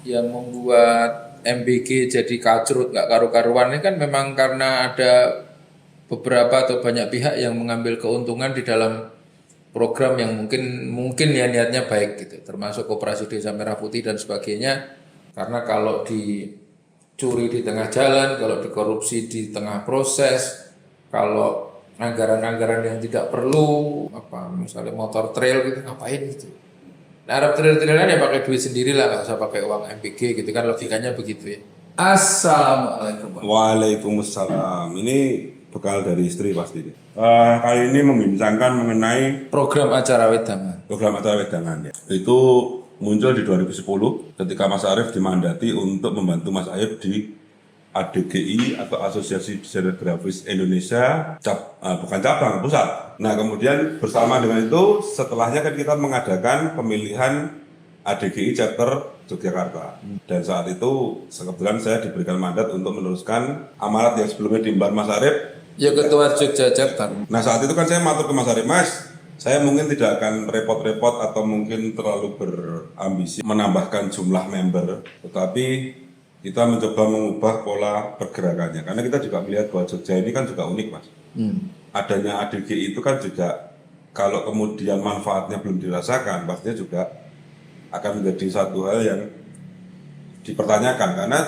yang membuat MBG jadi kacrut nggak karu-karuan ini kan memang karena ada beberapa atau banyak pihak yang mengambil keuntungan di dalam program yang mungkin mungkin ya niatnya baik gitu, termasuk Koperasi Desa Merah Putih dan sebagainya. Karena kalau dicuri di tengah jalan, kalau dikorupsi di tengah proses, kalau anggaran-anggaran yang tidak perlu, apa misalnya motor trail gitu ngapain gitu. Nah, Arab trail-trailan ya pakai duit sendiri lah, nggak usah pakai uang MPG gitu kan logikanya begitu ya. Assalamualaikum. Waalaikumsalam. Ini bekal dari istri pasti. Kali ini membincangkan mengenai Program acara wedangan. program acara wedangan ya. Itu muncul di 2010 ketika Mas Arief dimandati untuk membantu Mas Arief di ADGI atau Asosiasi Desainer Grafis Indonesia, bukan cabang, pusat. Nah kemudian bersama dengan itu setelahnya kan kita mengadakan pemilihan ADGI chapter Yogyakarta. Dan saat itu kebetulan saya diberikan mandat untuk meneruskan amanat yang sebelumnya diemban Mas Arief. Ya ketua Jogja chapter. Nah saat itu kan saya matur ke Mas Arief, Mas, saya mungkin tidak akan repot-repot atau mungkin terlalu berambisi menambahkan jumlah member, tetapi kita mencoba mengubah pola pergerakannya. Karena kita juga melihat bahwa Jogja ini kan juga unik, Mas. Adanya ADGI itu kan juga kalau kemudian manfaatnya belum dirasakan, pastinya juga akan menjadi satu hal yang dipertanyakan karena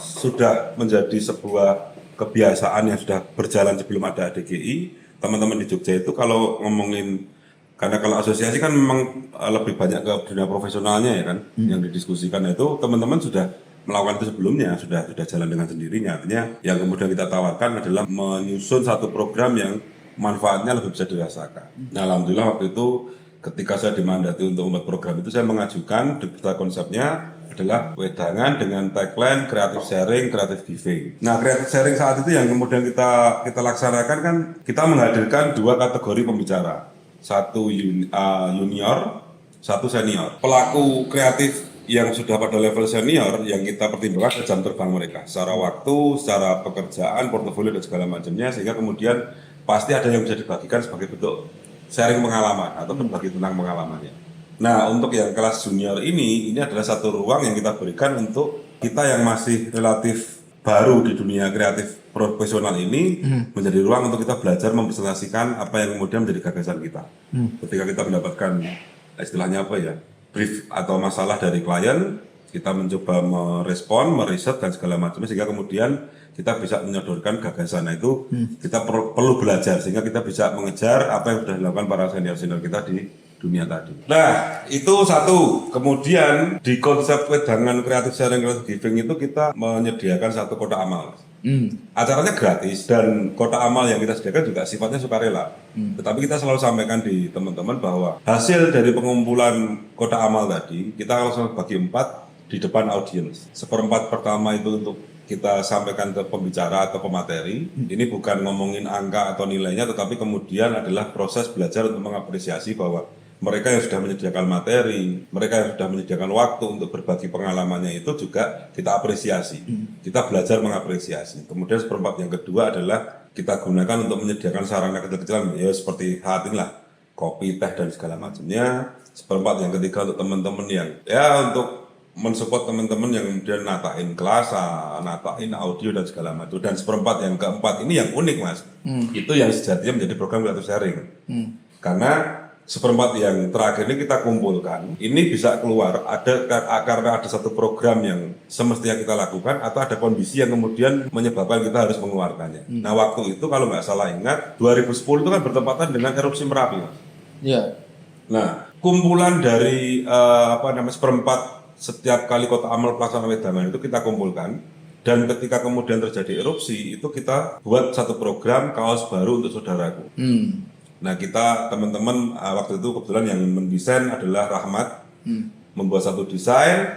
sudah menjadi sebuah kebiasaan yang sudah berjalan sebelum ada ADGI. Teman-teman di Jogja itu kalau ngomongin, karena kalau asosiasi kan memang lebih banyak ke dunia profesionalnya ya kan, yang didiskusikan itu teman-teman sudah melakukan itu sebelumnya, sudah jalan dengan sendirinya. Artinya yang kemudian kita tawarkan adalah menyusun satu program yang manfaatnya lebih bisa dirasakan. Nah, alhamdulillah waktu itu ketika saya dimandati untuk membuat program itu, saya mengajukan daftar konsepnya adalah wedangan dengan tagline creative sharing, creative giving. Nah, creative sharing saat itu yang kemudian kita laksanakan kan, kita menghadirkan dua kategori pembicara, satu junior, satu senior. Pelaku kreatif yang sudah pada level senior yang kita pertimbangkan jam terbang mereka, secara waktu, secara pekerjaan, portofolio dan segala macamnya, sehingga kemudian pasti ada yang bisa dibagikan sebagai bentuk sharing pengalaman atau berbagi tentang pengalamannya. Nah, untuk yang kelas junior ini adalah satu ruang yang kita berikan untuk kita yang masih relatif baru di dunia kreatif profesional ini, menjadi ruang untuk kita belajar mempresentasikan apa yang kemudian menjadi gagasan kita. Ketika kita mendapatkan istilahnya apa ya, brief atau masalah dari klien, kita mencoba merespon, meriset dan segala macamnya sehingga kemudian kita bisa menyodorkan gagasan. Nah itu kita perlu belajar sehingga kita bisa mengejar apa yang sudah dilakukan para senior-senior kita di dunia tadi. Nah itu satu. Kemudian di konsep wedangan creative sharing, creative giving itu kita menyediakan satu kotak amal. Acaranya gratis dan kotak amal yang kita sediakan juga sifatnya sukarela. Tetapi kita selalu sampaikan di teman-teman bahwa hasil dari pengumpulan kotak amal tadi kita langsung bagi 4 di depan audiens. Seperempat pertama itu untuk kita sampaikan ke pembicara atau pemateri. Ini bukan ngomongin angka atau nilainya, tetapi kemudian adalah proses belajar untuk mengapresiasi bahwa mereka yang sudah menyediakan materi, mereka yang sudah menyediakan waktu untuk berbagi pengalamannya itu juga kita apresiasi. Kita belajar mengapresiasi. Kemudian seperempat yang kedua adalah kita gunakan untuk menyediakan sarana kecil-kecilan, ya seperti saat inilah, kopi, teh, dan segala macamnya. Seperempat yang ketiga untuk teman-teman yang, ya untuk mensupport teman-teman yang kemudian natain kelas, natain audio dan segala macam. Dan seperempat yang keempat ini yang unik, Mas. Itu yang sejatinya menjadi program creative sharing. Karena seperempat yang terakhir ini kita kumpulkan, ini bisa keluar karena ada satu program yang semestinya kita lakukan atau ada kondisi yang kemudian menyebabkan kita harus mengeluarkannya. Nah waktu itu kalau nggak salah ingat 2010 itu kan bertepatan dengan erupsi Merapi, Mas. Iya. Nah kumpulan dari seperempat setiap kali kota amal pelaksanaan wedangan itu kita kumpulkan, dan ketika kemudian terjadi erupsi itu kita buat satu program kaos baru untuk saudaraku. Nah kita teman-teman waktu itu kebetulan yang mendesain adalah Rahmat, membuat satu desain,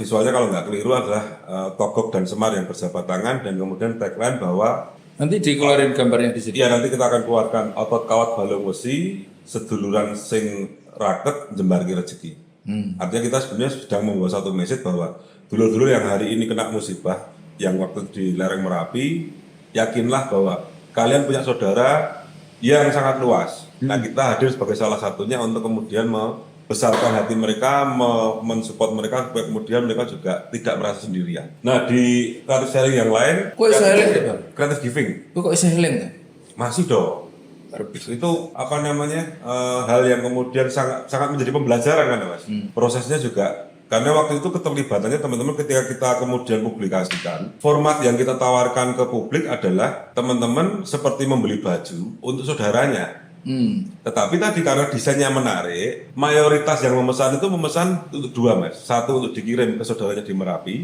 visualnya kalau nggak keliru adalah Togok dan Semar yang berjabat tangan, dan kemudian tagline bahwa nanti dikeluarin gambarnya di sini. Iya nanti kita akan keluarkan otot kawat balung wesi, seduluran sing raket jembarki rezeki. Artinya kita sebenarnya sedang membawa satu message bahwa dulur-dulur yang hari ini kena musibah, yang waktu di lereng Merapi, yakinlah bahwa kalian punya saudara yang sangat luas. Nah kita hadir sebagai salah satunya untuk kemudian membesarkan hati mereka, mensupport mereka supaya kemudian mereka juga tidak merasa sendirian. Nah di creative sharing yang lain, Kok iso eling ya, Bang? creative giving Kok iso eling ya? masih dong. Itu apa namanya hal yang kemudian sangat menjadi pembelajaran kan Mas. Prosesnya juga karena waktu itu keterlibatannya teman-teman ketika kita kemudian publikasikan, format yang kita tawarkan ke publik adalah teman-teman seperti membeli baju untuk saudaranya. Tetapi tadi karena desainnya menarik, mayoritas yang memesan itu memesan untuk dua Mas. Satu untuk dikirim ke saudaranya di Merapi,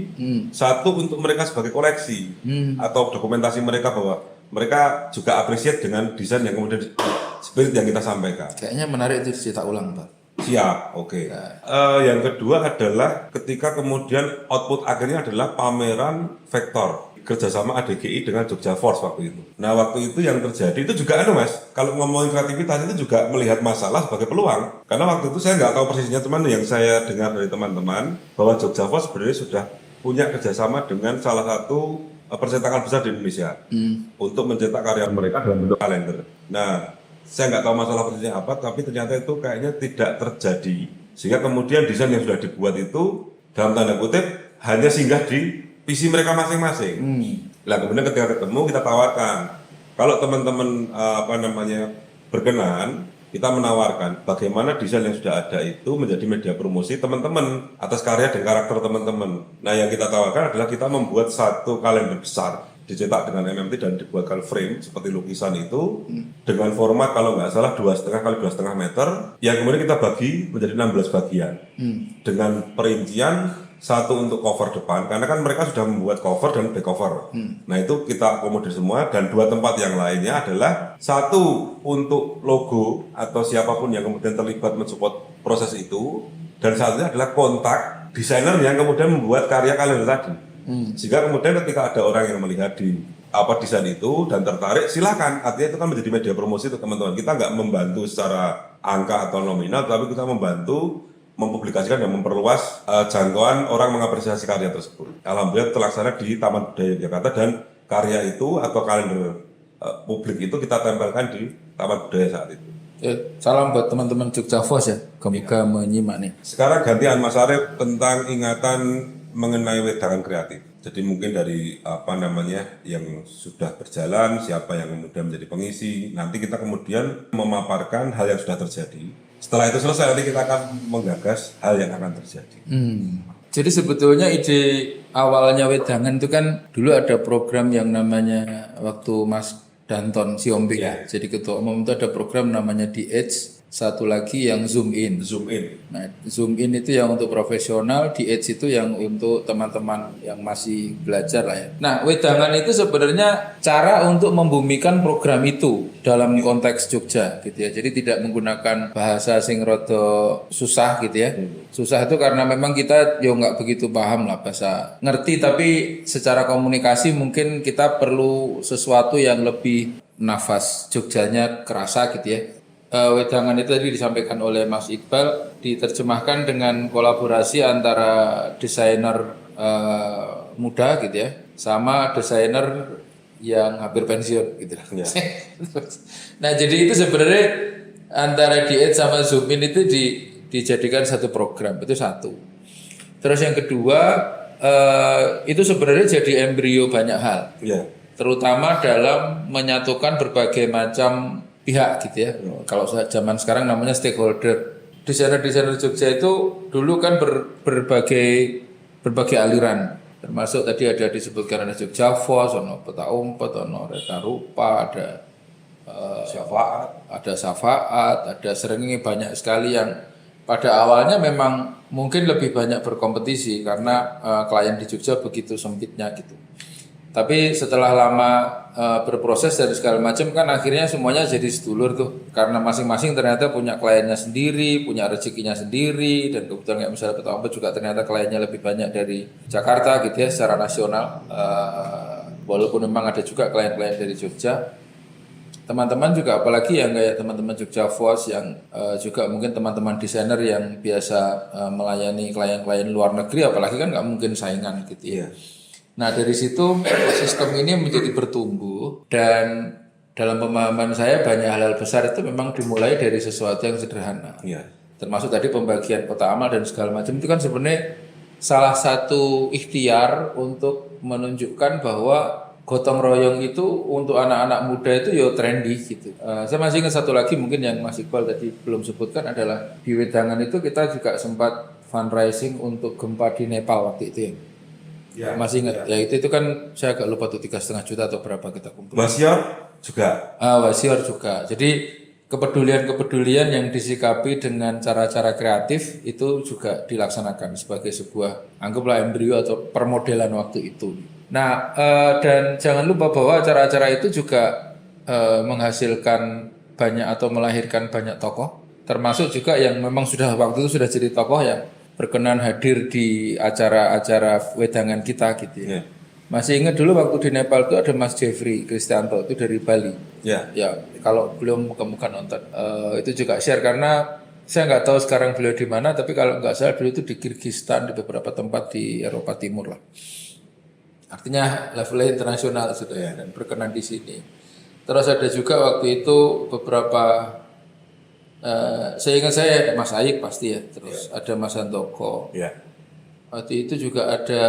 satu untuk mereka sebagai koleksi atau dokumentasi mereka bahwa mereka juga appreciate dengan desain yang kemudian spirit yang kita sampaikan. Kayaknya menarik itu dicetak ulang, Pak. Siap, oke. Yang kedua adalah ketika kemudian output akhirnya adalah pameran vektor kerjasama ADGI dengan Jogja Force waktu itu. Nah waktu itu yang terjadi itu juga Mas, kalau ngomongin kreativitas itu juga melihat masalah sebagai peluang. Karena waktu itu saya nggak tahu persisnya, teman yang saya dengar dari teman-teman bahwa Jogja Force sebenarnya sudah punya kerjasama dengan salah satu percetakan besar di Indonesia untuk mencetak karya mereka dalam bentuk kalender. Nah, saya nggak tahu masalah persisnya apa, tapi ternyata itu kayaknya tidak terjadi. Sehingga kemudian desain yang sudah dibuat itu dalam tanda kutip hanya singgah di PC mereka masing-masing. Nah, kemudian ketika ketemu kita tawarkan, kalau teman-teman berkenan, kita menawarkan bagaimana desain yang sudah ada itu menjadi media promosi teman-teman atas karya dan karakter teman-teman. Nah, yang kita tawarkan adalah kita membuat satu kalender besar dicetak dengan MMT dan dibuatkan frame seperti lukisan itu dengan format kalau nggak salah 2,5 kali 2,5 meter yang kemudian kita bagi menjadi 16 bagian dengan perincian satu untuk cover depan karena kan mereka sudah membuat cover dan back cover. Nah itu kita akomodir semua dan dua tempat yang lainnya adalah satu untuk logo atau siapapun yang kemudian terlibat mensupport proses itu dan satunya adalah kontak desainer yang kemudian membuat karya kalender tadi. Sehingga kemudian ketika ada orang yang melihat di desain itu dan tertarik silakan, artinya itu kan menjadi media promosi untuk teman-teman. Kita nggak membantu secara angka atau nominal tapi kita membantu mempublikasikan dan memperluas jangkauan orang mengapresiasi karya tersebut. Alhamdulillah terlaksana di Taman Budaya Jakarta dan karya itu atau kalender publik itu kita tempelkan di Taman Budaya saat itu. Salam buat teman-teman Jogja Force ya, Komika menyimak nih. Sekarang gantian Mas Arief tentang ingatan mengenai wedangan kreatif. Jadi mungkin dari yang sudah berjalan, siapa yang kemudian menjadi pengisi, nanti kita kemudian memaparkan hal yang sudah terjadi. Setelah itu selesai, nanti kita akan menggagas hal yang akan terjadi. Jadi sebetulnya ide awalnya wedangan itu kan dulu ada program yang namanya waktu Mas Danton Siombing. Jadi ketua umum itu ada program namanya The Edge. Satu lagi yang Zoom In. Nah, Zoom In itu yang untuk profesional, di Edge itu yang untuk teman-teman yang masih belajar lah ya. Nah, wedangan itu sebenarnya cara untuk membumikan program itu dalam konteks Jogja gitu ya. Jadi tidak menggunakan bahasa sing rada susah gitu ya. Susah itu karena memang kita nggak begitu paham lah bahasa. Ngerti tapi secara komunikasi mungkin kita perlu sesuatu yang lebih nafas Jogjanya kerasa gitu ya. Wedangan itu tadi disampaikan oleh Mas Iqbal diterjemahkan dengan kolaborasi antara desainer muda gitu ya sama desainer yang hampir pensiun gitu. Nah jadi itu sebenarnya antara Edge sama Zoom In itu dijadikan satu program itu satu. Terus yang kedua itu sebenarnya jadi embrio banyak hal, terutama dalam menyatukan berbagai macam pihak gitu ya. Kalau zaman sekarang namanya stakeholder. Desainer-desainer Jogja itu dulu kan berbagai aliran. Termasuk tadi ada disebutkan ada Jogja Force, ada Peta Umpet, ada Reta Rupa, ada Syafaat, ada Serengenge, banyak sekali yang pada awalnya memang mungkin lebih banyak berkompetisi karena klien di Jogja begitu sempitnya gitu. Tapi setelah lama berproses dan segala macam kan akhirnya semuanya jadi sedulur tuh. Karena masing-masing ternyata punya kliennya sendiri, punya rezekinya sendiri. Dan kebetulan kayak misalnya Peta Umpet juga ternyata kliennya lebih banyak dari Jakarta gitu ya secara nasional. Walaupun memang ada juga klien-klien dari Jogja. Teman-teman juga apalagi yang kayak teman-teman Jogja Force yang juga mungkin teman-teman desainer yang biasa melayani klien-klien luar negeri. Apalagi kan nggak mungkin saingan gitu ya. Nah dari situ sistem ini menjadi bertumbuh dan dalam pemahaman saya banyak hal-hal besar itu memang dimulai dari sesuatu yang sederhana. termasuk tadi pembagian kota amal dan segala macam itu kan sebenarnya salah satu ikhtiar untuk menunjukkan bahwa gotong royong itu untuk anak-anak muda itu yo trendy gitu. Saya masih ingat satu lagi mungkin yang Mas Iqbal tadi belum sebutkan adalah di Wedangan itu kita juga sempat fundraising untuk gempa di Nepal waktu itu ya. Ya, Masih ingat ya itu kan saya agak lupa tuh 3,5 juta atau berapa kita kumpul. Wasior juga. Wasior juga. Jadi kepedulian-kepedulian yang disikapi dengan cara-cara kreatif itu juga dilaksanakan sebagai sebuah anggaplah embrio atau permodelan waktu itu. Nah, dan jangan lupa bahwa acara-acara itu juga menghasilkan banyak atau melahirkan banyak tokoh, termasuk juga yang memang sudah waktu itu sudah jadi tokoh yang berkenan hadir di acara-acara wedangan kita gitu ya. Ya. Masih ingat dulu waktu di Nepal itu ada Mas Jeffrey Kristianto itu dari Bali. Ya. Ya, kalau belum muka-muka nonton, itu juga share karena saya nggak tahu sekarang beliau di mana, tapi kalau nggak salah beliau itu di Kirgistan di beberapa tempat di Eropa Timur lah. Artinya levelnya internasional sudah ya dan berkenan di sini. Terus ada juga waktu itu beberapa saya ingat saya ada Mas Aik pasti ya, terus ada Mas Handoko. Ya. Waktu itu juga ada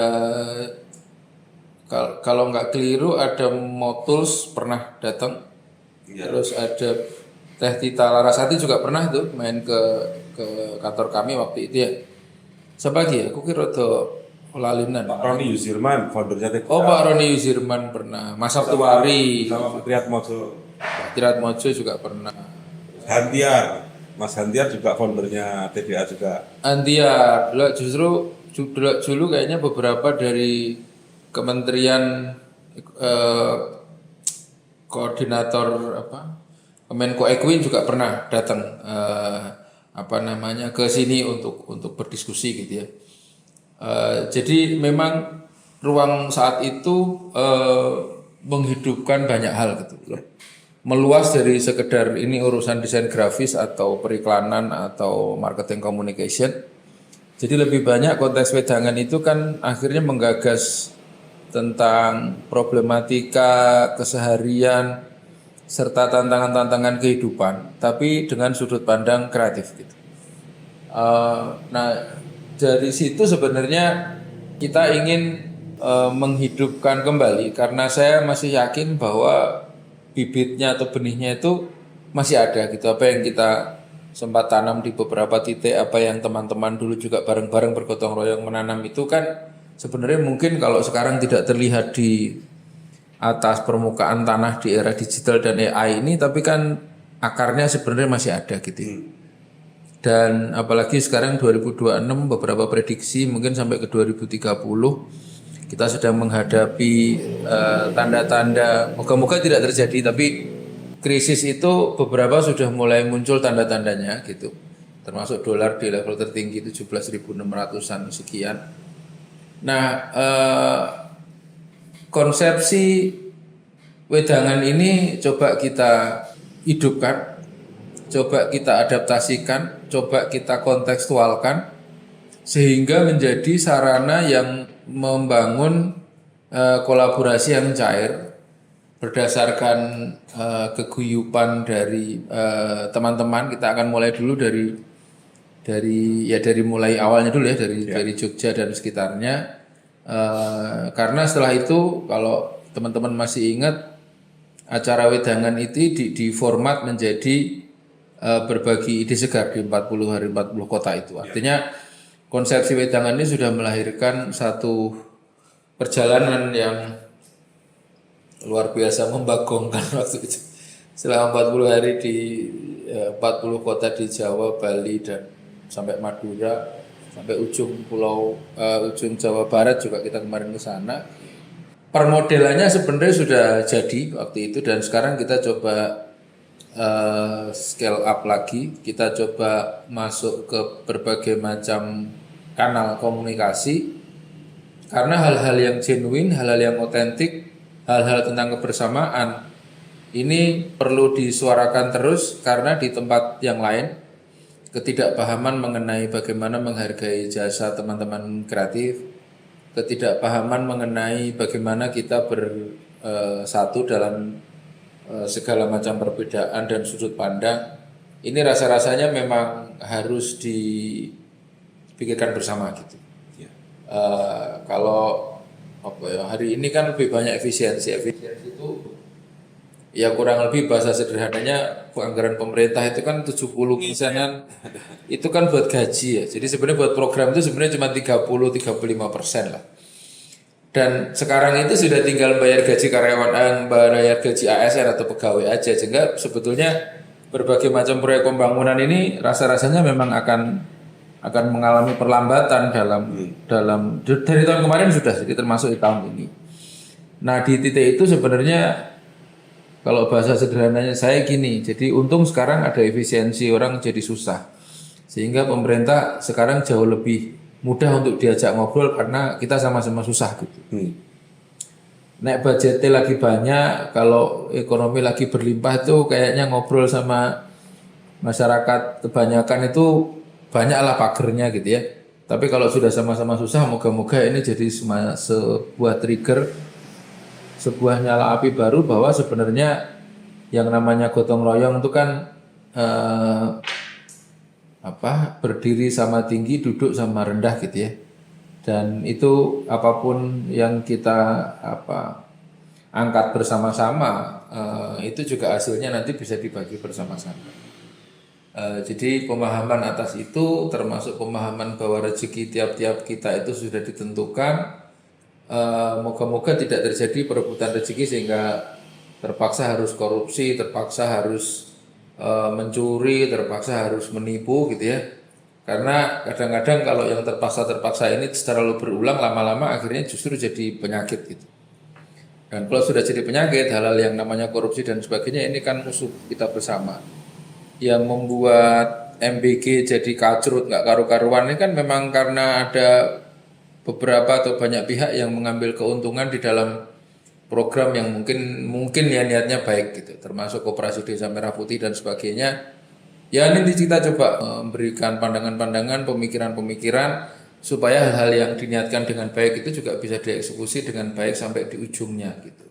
kalau nggak keliru ada Motuls pernah datang. Ya. Terus ada Teh Tita Larasati juga pernah tuh main ke kantor kami waktu itu ya. Siapa lagi ya? Aku kira tuh lalinan. Pak Roni Yusirman, foundernya TPA. Oh Pak Roni Yusirman pernah. Mas Sabtuwari. Sama Triat Mojo. Pak Tirat Mojo juga pernah. Hantiar, Mas Hantiar juga foundernya TBA juga. Andia, dulu kayaknya beberapa dari Kementerian koordinator apa Kemenko Equin juga pernah datang ke sini untuk berdiskusi gitu ya. Jadi memang ruang saat itu menghidupkan banyak hal gitu loh. Meluas dari sekedar ini urusan desain grafis atau periklanan atau marketing communication. Jadi lebih banyak konteks wedangan itu kan akhirnya menggagas tentang problematika keseharian serta tantangan-tantangan kehidupan, tapi dengan sudut pandang kreatif gitu. Nah dari situ sebenarnya kita ingin menghidupkan kembali karena saya masih yakin bahwa bibitnya atau benihnya itu masih ada gitu. Apa yang kita sempat tanam di beberapa titik, apa yang teman-teman dulu juga bareng-bareng bergotong royong menanam itu kan sebenarnya mungkin kalau sekarang tidak terlihat di atas permukaan tanah di era digital dan AI ini, tapi kan akarnya sebenarnya masih ada gitu. Dan apalagi sekarang 2026 beberapa prediksi mungkin sampai ke 2030 kita sedang menghadapi tanda-tanda, moga-moga tidak terjadi, tapi krisis itu beberapa sudah mulai muncul tanda-tandanya gitu. Termasuk dolar di level tertinggi 17.600-an sekian. Nah, konsepsi wedangan ini coba kita hidupkan, coba kita adaptasikan, coba kita kontekstualkan sehingga menjadi sarana yang membangun kolaborasi yang cair berdasarkan keguyupan dari teman-teman. Kita akan mulai dulu dari mulai awalnya dulu ya dari Jogja dan sekitarnya. Karena setelah itu kalau teman-teman masih ingat acara wedangan itu di format menjadi berbagi ide segar di 40 hari 40 kota itu. Artinya konsepsi wedangan ini sudah melahirkan satu perjalanan yang luar biasa membagongkan waktu itu. Selama 40 hari di 40 kota di Jawa, Bali dan sampai Madura, sampai ujung ujung Jawa Barat juga kita kemarin ke sana. Permodelannya sebenarnya sudah jadi waktu itu dan sekarang kita coba scale up lagi, kita coba masuk ke berbagai macam kanal komunikasi karena hal-hal yang genuine, hal-hal yang otentik, hal-hal tentang kebersamaan ini perlu disuarakan terus karena di tempat yang lain ketidakpahaman mengenai bagaimana menghargai jasa teman-teman kreatif, ketidakpahaman mengenai bagaimana kita bersatu dalam segala macam perbedaan dan sudut pandang ini rasa-rasanya memang harus dipikirkan bersama gitu. Ya. Kalau apa ya, hari ini kan lebih banyak efisiensi itu ya kurang lebih bahasa sederhananya anggaran pemerintah itu kan 70%-an itu kan buat gaji ya. Jadi sebenarnya buat program itu sebenarnya cuma 30-35% lah. Dan sekarang itu sudah tinggal bayar gaji karyawan, bayar gaji ASN atau pegawai aja. Sehingga sebetulnya berbagai macam proyek pembangunan ini rasa-rasanya memang akan mengalami perlambatan dalam dari tahun kemarin sudah, jadi termasuk di tahun ini. Nah di titik itu sebenarnya kalau bahasa sederhananya saya gini, jadi untung sekarang ada efisiensi, orang jadi susah. Sehingga pemerintah sekarang jauh lebih mudah untuk diajak ngobrol karena kita sama-sama susah gitu. Nek budgetnya lagi banyak, kalau ekonomi lagi berlimpah itu kayaknya ngobrol sama masyarakat kebanyakan itu banyaklah pagernya gitu ya. Tapi kalau sudah sama-sama susah, moga-moga ini jadi sebuah trigger, sebuah nyala api baru bahwa sebenarnya yang namanya gotong royong itu kan berdiri sama tinggi, duduk sama rendah gitu ya. Dan itu apapun yang kita angkat bersama-sama itu juga hasilnya nanti bisa dibagi bersama-sama. Jadi pemahaman atas itu termasuk pemahaman bahwa rezeki tiap-tiap kita itu sudah ditentukan. Moga-moga tidak terjadi perebutan rezeki sehingga terpaksa harus korupsi, terpaksa harus mencuri, terpaksa harus menipu gitu ya. Karena kadang-kadang kalau yang terpaksa ini secara berulang lama-lama akhirnya justru jadi penyakit gitu. Dan kalau sudah jadi penyakit, hal-hal yang namanya korupsi dan sebagainya ini kan musuh kita bersama. Yang membuat MBG jadi kacrut nggak karu-karuan ini kan memang karena ada beberapa atau banyak pihak yang mengambil keuntungan di dalam program yang mungkin ya niatnya baik gitu, termasuk Koperasi Desa Merah Putih dan sebagainya. Ya nanti kita coba memberikan pandangan-pandangan, pemikiran-pemikiran supaya hal-hal yang diniatkan dengan baik itu juga bisa dieksekusi dengan baik sampai di ujungnya gitu.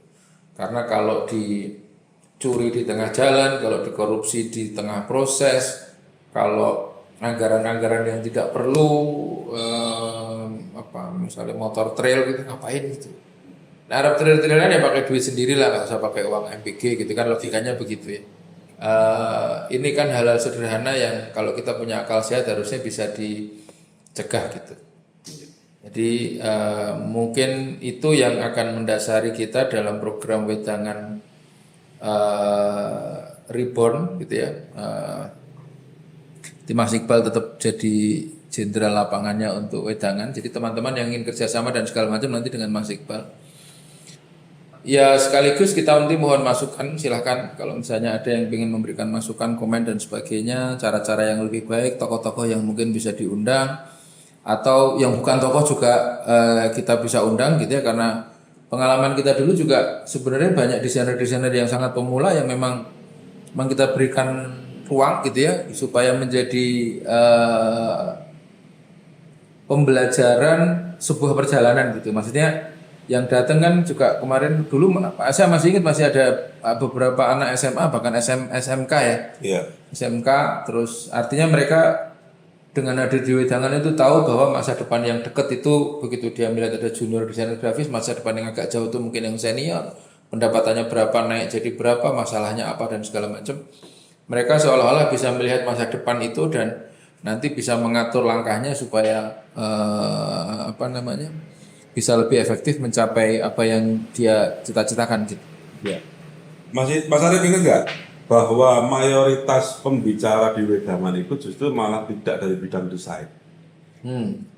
Karena kalau dicuri di tengah jalan, kalau dikorupsi di tengah proses, kalau anggaran-anggaran yang tidak perlu misalnya motor trail gitu ngapain gitu. Nah Arab trail-trailan ya pakai duit sendiri lah, nggak usah pakai uang MBG gitu kan, logikanya begitu ya. Ini kan hal-hal sederhana yang kalau kita punya akal sehat harusnya bisa dicegah gitu. Jadi mungkin itu yang akan mendasari kita dalam program wedangan reborn gitu ya. Mas Iqbal tetap jadi jenderal lapangannya untuk wedangan. Jadi teman-teman yang ingin kerjasama dan segala macam nanti dengan Mas Iqbal. Ya sekaligus kita nanti mohon masukan, silahkan kalau misalnya ada yang ingin memberikan masukan, komen dan sebagainya, cara-cara yang lebih baik, tokoh-tokoh yang mungkin bisa diundang, atau yang bukan tokoh juga kita bisa undang gitu ya, karena pengalaman kita dulu juga sebenarnya banyak desainer-desainer yang sangat pemula yang memang kita berikan ruang gitu ya supaya menjadi pembelajaran sebuah perjalanan gitu. Maksudnya yang datang kan juga kemarin dulu saya masih ingat masih ada beberapa anak SMA bahkan SMK ya. Iya. SMK terus artinya mereka dengan hadir di wedangan itu tahu bahwa masa depan yang dekat itu begitu dia melihat ada junior desainer grafis, masa depan yang agak jauh itu mungkin yang senior, pendapatannya berapa, naik jadi berapa, masalahnya apa dan segala macam. Mereka seolah-olah bisa melihat masa depan itu dan nanti bisa mengatur langkahnya supaya bisa lebih efektif mencapai apa yang dia cita-citakan gitu. Ya. Mas Arif ingat nggak bahwa mayoritas pembicara di wedangan itu justru malah tidak dari bidang desain.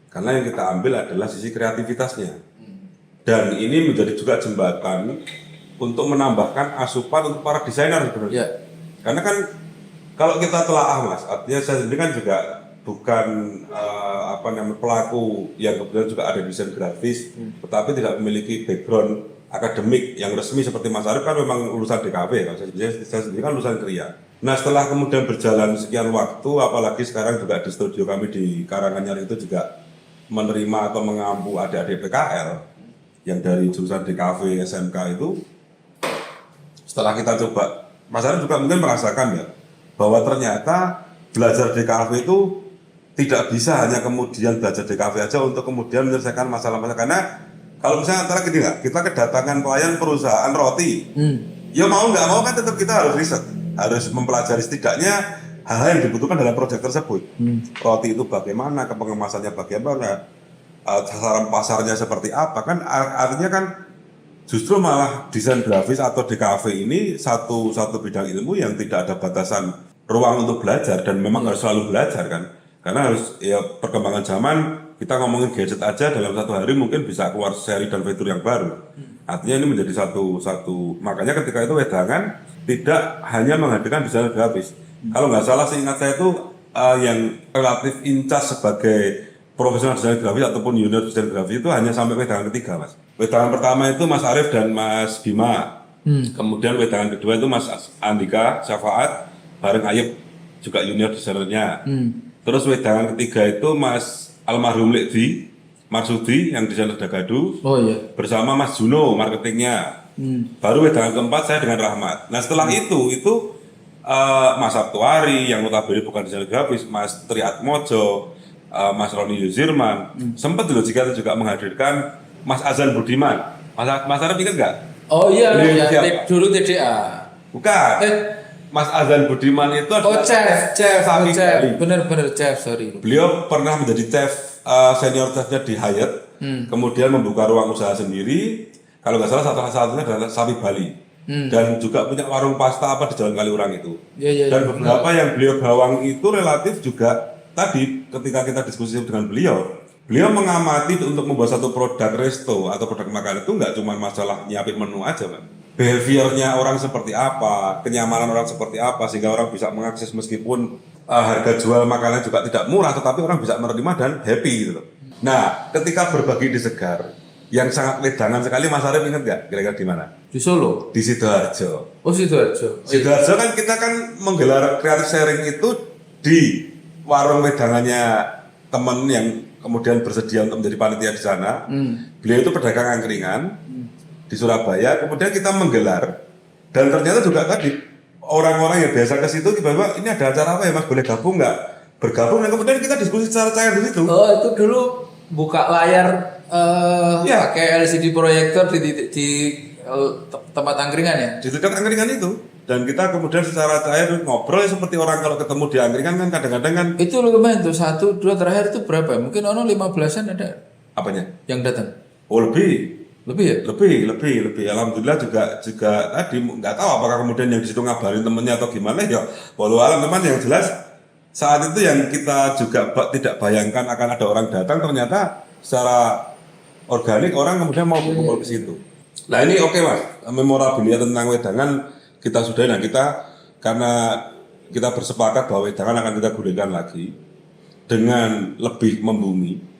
Karena yang kita ambil adalah sisi kreativitasnya. Dan ini menjadi juga jembatan untuk menambahkan asupan untuk para desainer sebenarnya. Ya. Karena kan kalau kita telaah Mas, artinya saya sendiri kan juga bukan pelaku yang kebetulan juga ada desain grafis, tetapi tidak memiliki background akademik yang resmi seperti Mas Arif kan memang lulusan DKV, saya sendiri kan lulusan Kria. Nah setelah kemudian berjalan sekian waktu, apalagi sekarang juga di studio kami di Karanganyar itu juga menerima atau mengampu adik-adik PKL yang dari jurusan DKV, SMK itu, setelah kita coba, Mas Arif juga mungkin merasakan ya, bahwa ternyata belajar DKV itu tidak bisa hanya kemudian belajar DKV aja untuk kemudian menyelesaikan masalah-masalah. Karena kalau misalnya antara gini nggak, kita kedatangan klien perusahaan roti, ya mau nggak mau kan tetap kita harus riset, harus mempelajari setidaknya hal-hal yang dibutuhkan dalam proyek tersebut. Roti itu bagaimana, pengemasannya bagaimana, sasaran pasarnya seperti apa, kan artinya kan justru malah desain grafis atau DKV ini satu bidang ilmu yang tidak ada batasan ruang untuk belajar dan memang harus selalu belajar kan. Karena harus ya perkembangan zaman kita ngomongin gadget aja dalam satu hari mungkin bisa keluar seri dan fitur yang baru. Artinya ini menjadi satu makanya ketika itu Wedangan tidak hanya menghadirkan desain grafis. Kalau nggak salah seingat saya itu yang relatif incas sebagai profesional desain grafis ataupun junior desain grafis itu hanya sampai Wedangan ketiga, Mas. Wedangan pertama itu Mas Arief dan Mas Bima. Kemudian Wedangan kedua itu Mas Andika Syafaat bareng Ayub juga junior desainernya. Terus wedangan ketiga itu Mas almarhum Lekdi Marsudi yang desainer Dagadu. Oh iya. Bersama Mas Juno marketingnya. Baru wedangan keempat saya dengan Rahmat. Nah setelah itu Mas Abtuari yang notabene bukan desainer grafis, Mas Triat Mojo, Mas Roni Yuzirman, sempat juga menghadirkan Mas Azan Budiman. Mas Arif ingat nggak? Oh iya, dulu TDA. Bukan. Mas Azan Budiman itu adalah chef. Bali. Bener chef, sorry. Beliau pernah menjadi chef senior chefnya di Hyatt, kemudian membuka ruang usaha sendiri. Kalau nggak salah satu-satunya adalah Sapi Bali, dan juga punya warung pasta di Jalan Kaliurang itu. Dan beberapa yang beliau bawang itu relatif juga tadi ketika kita diskusi dengan beliau mengamati untuk membuat satu produk resto atau produk makanan itu nggak cuma masalah nyiapin menu aja, Pak. Behaviornya orang seperti apa, kenyamanan orang seperti apa, sehingga orang bisa mengakses meskipun harga jual makanan juga tidak murah, tetapi orang bisa menerima dan happy gitu. Nah, ketika berbagi di Segar, yang sangat wedangan sekali, Mas Arief ingat nggak kira-kira di mana? Di Solo? Di Sidoarjo. Oh Sidoarjo. Sidoarjo kan kita kan menggelar creative sharing itu di warung wedangannya teman yang kemudian bersedia untuk menjadi panitia di sana. Beliau itu pedagang angkringan di Surabaya, kemudian kita menggelar dan ternyata juga tadi orang-orang yang biasa ke situ tiba-tiba ini ada acara apa ya Mas, boleh gabung nggak? Bergabung dan kemudian kita diskusi secara cair di situ. Oh itu dulu buka layar pakai LCD proyektor di tempat angkringan ya? Di dekat angkringan itu, dan kita kemudian secara cair ngobrol seperti orang kalau ketemu di angkringan kan kadang-kadang kan. Itu lu kemarin tuh 1, 2 terakhir itu berapa? Mungkin 15-an ada. Apanya? Yang datang? Oh lebih ya? Lebih. Alhamdulillah juga tadi nggak tahu apakah kemudian yang di situ ngabarin temennya atau gimana ya. Walau alam teman yang jelas saat itu yang kita juga tidak bayangkan akan ada orang datang, ternyata secara organik orang kemudian mau berkumpul ke situ. Nah ini oke Mas, memorabilia tentang wedangan kita sudahi. Nah kita karena kita bersepakat bahwa wedangan akan kita gulirkan lagi dengan lebih membumi.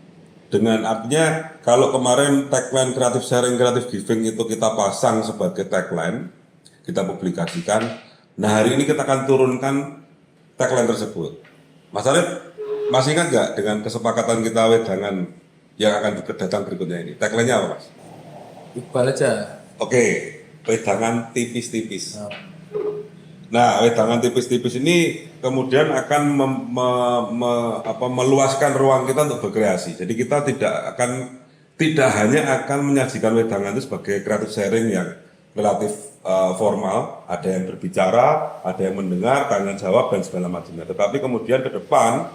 Dengan artinya kalau kemarin tagline creative sharing, creative giving itu kita pasang sebagai tagline, kita publikasikan. Nah hari ini kita akan turunkan tagline tersebut. Mas Arief, masih ingat nggak dengan kesepakatan kita wedangan yang akan datang berikutnya ini? Tagline-nya apa Mas? Iqbal aja. Oke, wedangan tipis-tipis. Nah, wedangan tipis-tipis ini kemudian akan meluaskan ruang kita untuk berkreasi. Jadi kita tidak hanya akan menyajikan wedangan itu sebagai creative sharing yang relatif formal, ada yang berbicara, ada yang mendengar, tanya jawab dan segala macamnya. Tetapi kemudian ke depan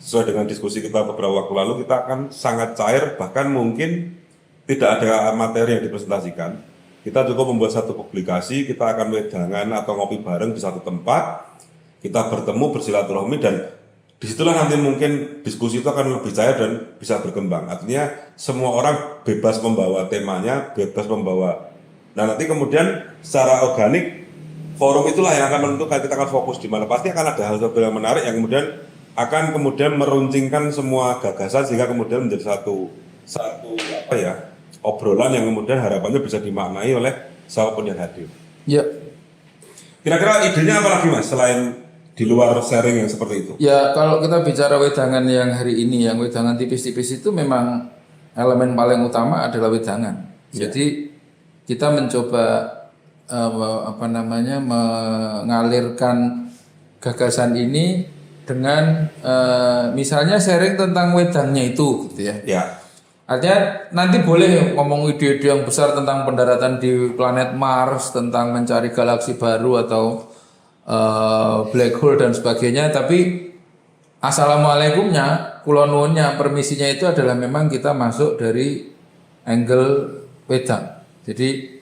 sesuai dengan diskusi kita beberapa waktu lalu, kita akan sangat cair, bahkan mungkin tidak ada materi yang dipresentasikan. Kita cukup membuat satu publikasi, kita akan wedangan atau ngopi bareng di satu tempat, kita bertemu, bersilaturahmi, dan disitulah nanti mungkin diskusi itu akan lebih cair dan bisa berkembang. Artinya semua orang bebas membawa temanya, bebas membawa. Nah nanti kemudian secara organik, forum itulah yang akan menentukan kita akan fokus di mana. Pasti akan ada hal-hal yang menarik yang kemudian meruncingkan semua gagasan sehingga kemudian menjadi satu obrolan yang kemudian harapannya bisa dimaknai oleh siapapun yang hadir. Ya. Kira-kira idenya apa lagi Mas selain di luar sharing yang seperti itu? Ya kalau kita bicara wedangan yang hari ini, yang wedangan tipis-tipis itu memang elemen paling utama adalah wedangan. Ya. Jadi kita mencoba mengalirkan gagasan ini dengan misalnya sharing tentang wedangnya itu gitu ya. Ya. Artinya nanti boleh ngomong ide-ide yang besar tentang pendaratan di planet Mars, tentang mencari galaksi baru atau black hole dan sebagainya, tapi assalamualaikumnya, kulonwonnya, permisinya itu adalah memang kita masuk dari angle wedang. Jadi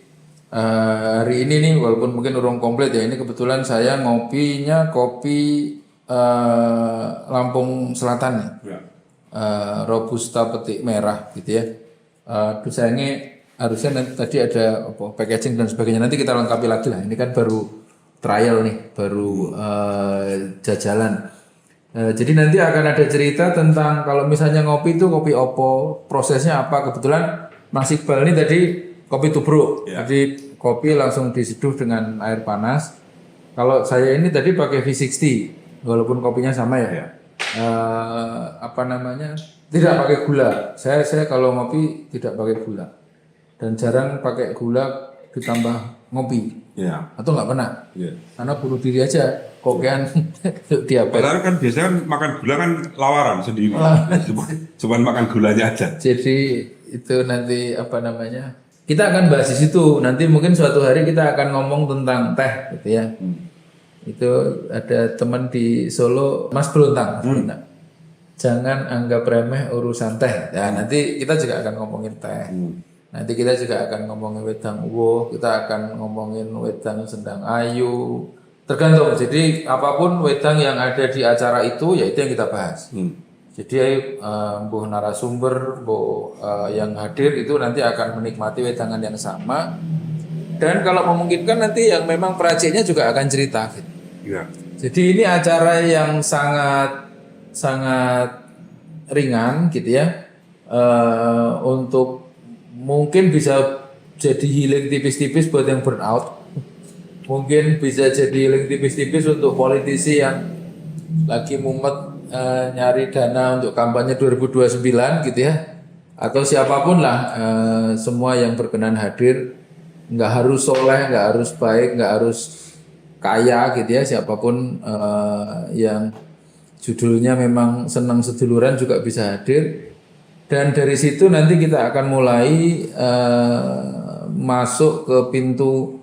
hari ini nih walaupun mungkin urung komplit ya, ini kebetulan saya ngopinya kopi Lampung Selatan nih. Ya. Robusta petik merah gitu ya. Sayangnya harusnya tadi ada packaging dan sebagainya. Nanti kita lengkapi lagi lah. Ini kan baru trial nih, baru jajalan. Jadi nanti akan ada cerita tentang kalau misalnya ngopi itu kopi opo, prosesnya apa. Kebetulan Mas Iqbal ini tadi kopi tubruk. Ya. Jadi kopi langsung diseduh dengan air panas. Kalau saya ini tadi pakai V60, walaupun kopinya sama ya. Tidak pakai gula. Saya kalau ngopi tidak pakai gula. Dan jarang pakai gula ditambah ngopi. Ya. Atau nggak pernah. Ya. Karena bunuh diri aja. Kokean diabetes. Padahal kan biasanya kan makan gula kan lawaran sendiri. Cuman makan gulanya aja. Jadi itu nanti kita akan bahas di situ. Nanti mungkin suatu hari kita akan ngomong tentang teh gitu ya. Itu ada teman di Solo, Mas Belontang. Jangan anggap remeh urusan teh. Ya, nanti kita juga akan ngomongin teh. Nanti kita juga akan ngomongin wedang uwoh, kita akan ngomongin wedang sendang ayu. Tergantung. Jadi apapun wedang yang ada di acara itu, ya itu yang kita bahas. Jadi mbuh narasumber, yang hadir itu nanti akan menikmati wedangan yang sama. Dan kalau memungkinkan nanti yang memang perajinnya juga akan cerita. Gitu. Ya. Jadi ini acara yang sangat ringan gitu ya. Untuk mungkin bisa jadi healing tipis-tipis buat yang burnout. Mungkin bisa jadi healing tipis-tipis untuk politisi yang lagi mumet nyari dana untuk kampanye 2029 gitu ya. Atau siapapun lah, semua yang berkenan hadir, nggak harus soleh, nggak harus baik, nggak harus kaya gitu ya. Siapapun yang judulnya memang senang seduluran juga bisa hadir. Dan dari situ nanti kita akan mulai masuk ke pintu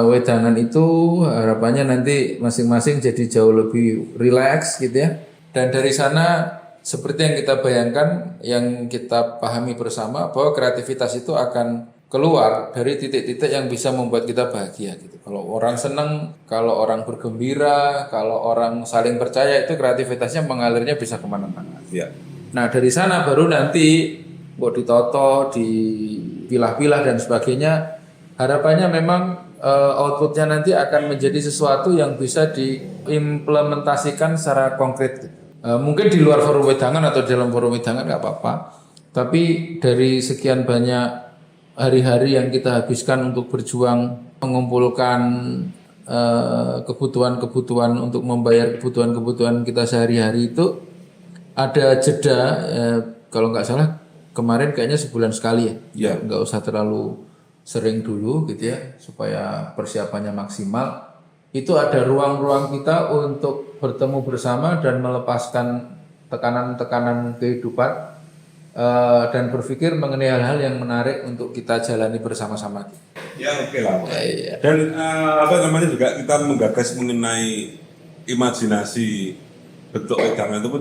wedangan itu. Harapannya nanti masing-masing jadi jauh lebih rileks gitu ya. Dan dari sana seperti yang kita bayangkan, yang kita pahami bersama bahwa kreativitas itu akan keluar dari titik-titik yang bisa membuat kita bahagia gitu. Kalau orang senang, kalau orang bergembira, kalau orang saling percaya, itu kreativitasnya mengalirnya bisa kemana-mana. Ya. Nah dari sana baru nanti buat ditoto, dipilah-pilah dan sebagainya. Harapannya memang outputnya nanti akan menjadi sesuatu yang bisa diimplementasikan secara konkret. Mungkin di luar forum wedangan atau dalam forum wedangan nggak apa-apa. Tapi dari sekian banyak hari-hari yang kita habiskan untuk berjuang mengumpulkan kebutuhan-kebutuhan untuk membayar kebutuhan-kebutuhan kita sehari-hari itu, ada jeda kalau nggak salah kemarin kayaknya sebulan sekali ya. Nggak usah terlalu sering dulu gitu ya, supaya persiapannya maksimal. Itu ada ruang-ruang kita untuk bertemu bersama dan melepaskan tekanan-tekanan kehidupan dan berpikir mengenai hal-hal yang menarik untuk kita jalani bersama-sama. Ya oke lah. Iya. Dan juga kita menggagas mengenai imajinasi bentuk wedangan itu pun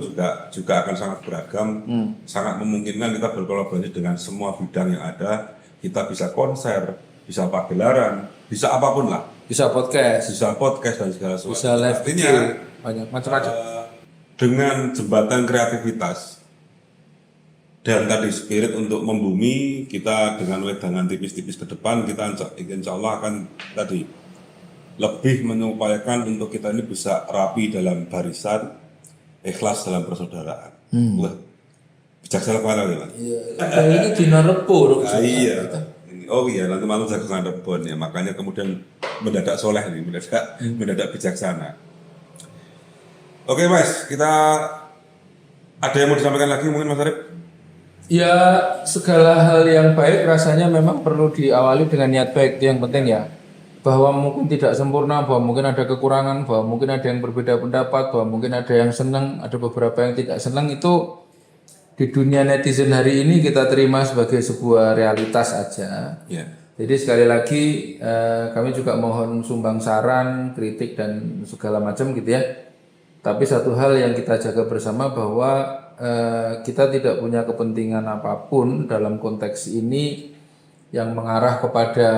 juga akan sangat beragam, sangat memungkinkan kita berkolaborasi dengan semua bidang yang ada. Kita bisa konser, bisa pagelaran, bisa apapun lah. Bisa podcast dan segala sesuatu. Bisa live Artinya banyak macam-macam. Dengan jembatan kreativitas dan tadi spirit untuk membumi, kita dengan wedangan tipis-tipis ke depan, kita insya Allah akan tadi lebih mengupayakan untuk kita ini bisa rapi dalam barisan, ikhlas dalam persaudaraan. Wah, bijaksana kemana ya, Pak? Iya, ini dina Rebo. Iya. Oh iya, nanti malam saya kesana Rebon ya, makanya kemudian mendadak soleh nih, mendadak bijaksana. Oke Mas, kita ada yang mau disampaikan lagi mungkin Mas Arif? Ya, segala hal yang baik rasanya memang perlu diawali dengan niat baik, itu yang penting ya. bahwa mungkin tidak sempurna, bahwa mungkin ada kekurangan, bahwa mungkin ada yang berbeda pendapat, bahwa mungkin ada yang senang, ada beberapa yang tidak senang, itu di dunia netizen hari ini kita terima sebagai sebuah realitas aja. Ya. Jadi sekali lagi kami juga mohon sumbang saran, kritik dan segala macam gitu ya. Tapi satu hal yang kita jaga bersama bahwa kita tidak punya kepentingan apapun dalam konteks ini yang mengarah kepada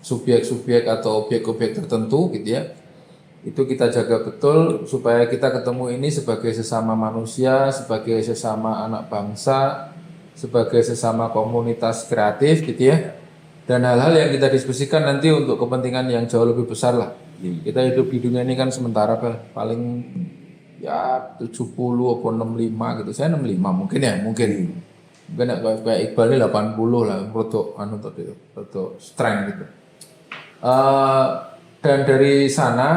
subjek-subjek atau objek-objek tertentu gitu ya. Itu kita jaga betul supaya kita ketemu ini sebagai sesama manusia, sebagai sesama anak bangsa, sebagai sesama komunitas kreatif gitu ya. Dan hal-hal yang kita diskusikan nanti untuk kepentingan yang jauh lebih besar lah. Kita hidup di dunia ini kan sementara paling ya 70 atau 65 gitu. Saya 65 mungkin ya, mungkin kayak Iqbal ini 80 lah, untuk strength gitu. Dan dari sana,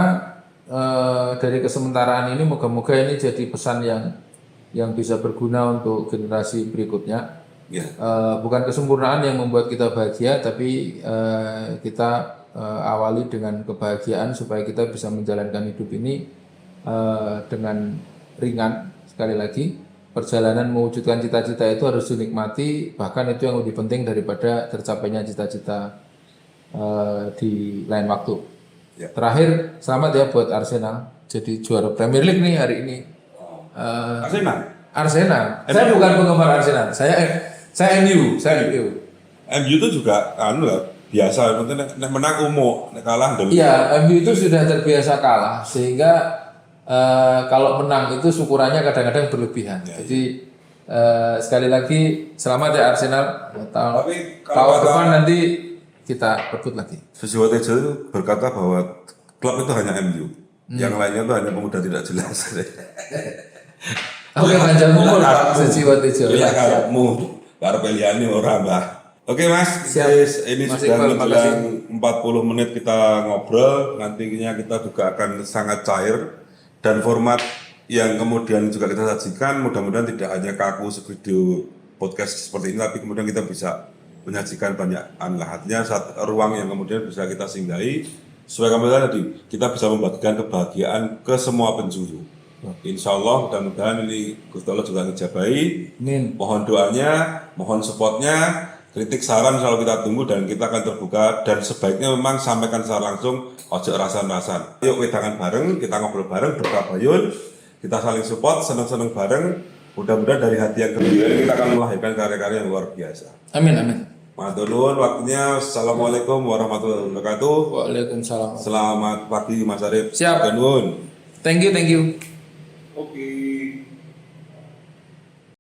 dari kesementaraan ini, moga-moga ini jadi pesan yang bisa berguna untuk generasi berikutnya. Ya. Bukan kesempurnaan yang membuat kita bahagia, tapi kita awali dengan kebahagiaan supaya kita bisa menjalankan hidup ini dengan ringan. Sekali lagi, perjalanan mewujudkan cita-cita itu harus dinikmati, bahkan itu yang lebih penting daripada tercapainya cita-cita di lain waktu. Ya. Terakhir, selamat ya buat Arsenal jadi juara Premier League nih hari ini. Arsenal. Saya bukan penggemar Arsenal. Saya MU. MU itu juga biasa, nek menang umum, nek kalah ndel. Iya, MU itu sudah terbiasa kalah sehingga kalau menang itu syukurannya kadang-kadang berlebihan. Jadi sekali lagi selamat ya Arsenal. Tapi Tahun depan nanti kita rebut lagi. Sujiwo Tejo itu berkata bahwa klub itu hanya MU. Yang lainnya itu hanya pemuda tidak jelas. Oke, panjang umur Pak Sujiwo Tejo. Iya, kamu baru pilihannya orang bah. Oke Mas, Siap. ini Mas sudah Iqbal, menjelang 40 menit kita ngobrol. Nantinya kita juga akan sangat cair. Dan format yang kemudian juga kita sajikan mudah-mudahan tidak hanya kaku video podcast seperti ini, tapi kemudian kita bisa menyajikan banyak artinya ruang yang kemudian bisa kita singgahi sesuai kembali tadi kita bisa membagikan kebahagiaan ke semua penjuru. Insya Allah mudah-mudahan ini Gusti Allah juga ngejabai. Mohon doanya, mohon supportnya, kritik saran selalu kita tunggu dan kita akan terbuka dan sebaiknya memang sampaikan secara langsung, ojo rasan-rasan. Yuk wedangan bareng, kita ngobrol bareng, berkabayun, kita saling support, seneng-seneng bareng. Mudah-mudahan dari hati yang gembira ini kita akan melahirkan karya-karya yang luar biasa. Amin, amin. Matur nuwun waktunya. Assalamualaikum warahmatullahi wabarakatuh. Waalaikumsalam. Selamat pagi Mas Arif. Siap. Matur nuwun. Thank you. Oke.